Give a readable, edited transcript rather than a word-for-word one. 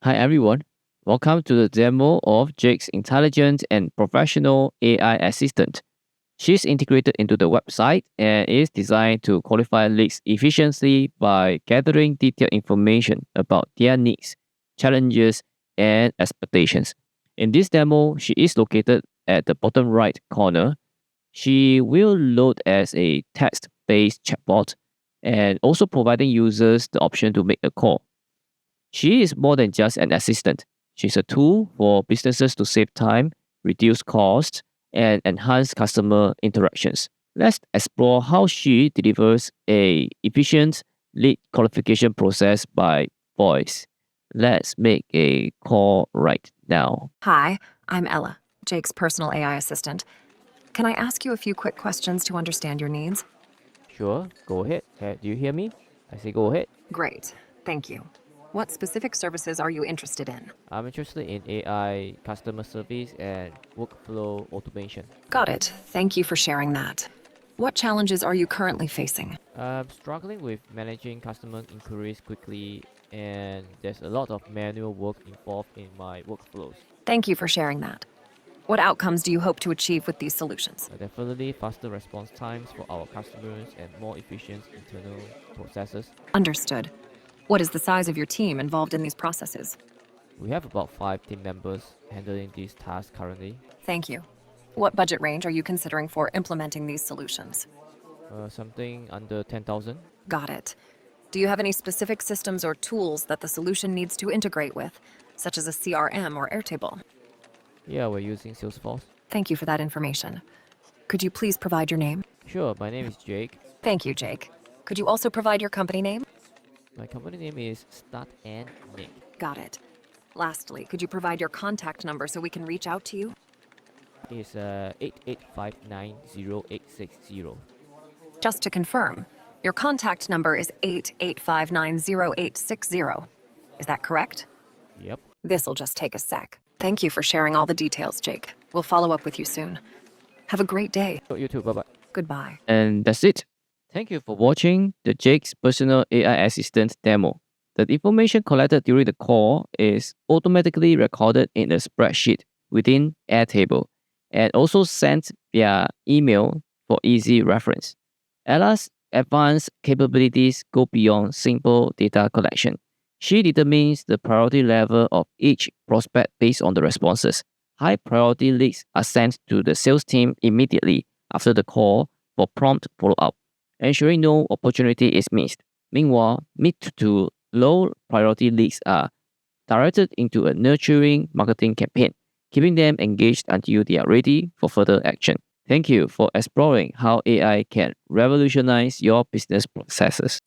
Hi everyone, welcome to the demo of Jake's intelligent and professional AI assistant. She's integrated into the website and is designed to qualify leads efficiently by gathering detailed information about their needs, challenges, and expectations. In this demo, she is located at the bottom right corner. She will load as a text-based chatbot and also providing users the option to make a call. She is more than just an assistant. She's a tool for businesses to save time, reduce costs, and enhance customer interactions. Let's explore how she delivers a efficient lead qualification process by voice. Let's make a call right now. Hi, I'm Ella, Jake's personal AI assistant. Can I ask you a few quick questions to understand your needs? Sure, go ahead. Do you hear me? I say go ahead. Great, thank you. What specific services are you interested in? I'm interested in AI, customer service, and workflow automation. Got it. Thank you for sharing that. What challenges are you currently facing? I'm struggling with managing customer inquiries quickly, and there's a lot of manual work involved in my workflows. Thank you for sharing that. What outcomes do you hope to achieve with these solutions? Definitely faster response times for our customers and more efficient internal processes. Understood. What is the size of your team involved in these processes? We have about 5 team members handling these tasks currently. Thank you. What budget range are you considering for implementing these solutions? Something under 10,000. Got it. Do you have any specific systems or tools that the solution needs to integrate with, such as a CRM or Airtable? Yeah, we're using Salesforce. Thank you for that information. Could you please provide your name? Sure, my name is Jake. Thank you, Jake. Could you also provide your company name? My company name is START&MAKE. Got it. Lastly, could you provide your contact number so we can reach out to you? It's 88590860. Just to confirm, your contact number is 88590860. Is that correct? Yep. This'll just take a sec. Thank you for sharing all the details, Jake. We'll follow up with you soon. Have a great day. You too, bye-bye. Goodbye. And that's it. Thank you for watching the Jake's personal AI assistant demo. The information collected during the call is automatically recorded in a spreadsheet within Airtable and also sent via email for easy reference. Ella's advanced capabilities go beyond simple data collection. She determines the priority level of each prospect based on the responses. High priority leads are sent to the sales team immediately after the call for prompt follow-up, ensuring no opportunity is missed. Meanwhile, mid to low priority leads are directed into a nurturing marketing campaign, keeping them engaged until they are ready for further action. Thank you for exploring how AI can revolutionize your business processes.